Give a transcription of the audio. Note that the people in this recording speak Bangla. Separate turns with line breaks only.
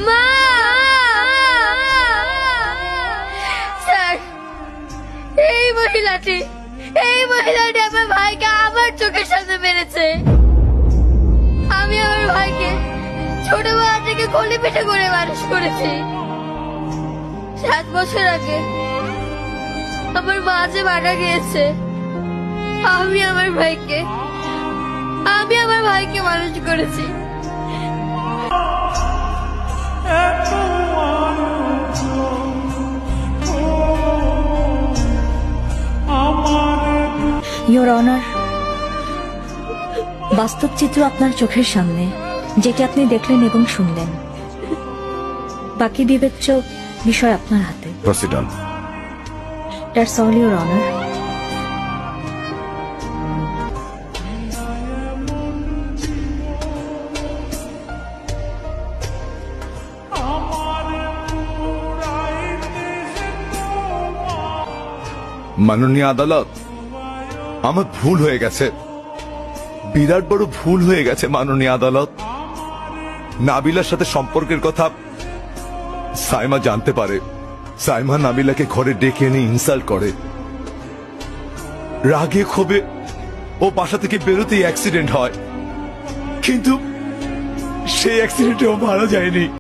মা! স্যার, এই মহিলাটি আমার ভাইকে আমার চোখের সামনে মেরেছে। আমি আমার ভাইকে ছোটবেলা থেকে গলি পিঠে করে মানুষ করেছি। 7 বছর আগে আমার মা যে মারা গিয়েছে, আমি আমার ভাইকে মানুষ করেছি।
ইয়োর অনার, বাস্তব চিত্র আপনার চোখের সামনে, যেটা আপনি দেখলেন এবং শুনলেন। বাকি বিবেচ্য বিষয় আপনার হাতে।
Proceed on.
That's all your honour.
মাননীয় আদালত, আমার ভুল হয়ে গেছে, বিরাট বড় ভুল হয়ে গেছে মাননীয় আদালত। নাবিলার সাথে সম্পর্কের কথা সাইমা জানতে পারে। সাইমা নাবিলাকে ঘরে ডেকে এনে ইনসাল্ট করে। রাগে ক্ষোভে ও বাসা থেকে বেরোতেই অ্যাক্সিডেন্ট হয়, কিন্তু সেই অ্যাক্সিডেন্টে ও মারা যায়নি।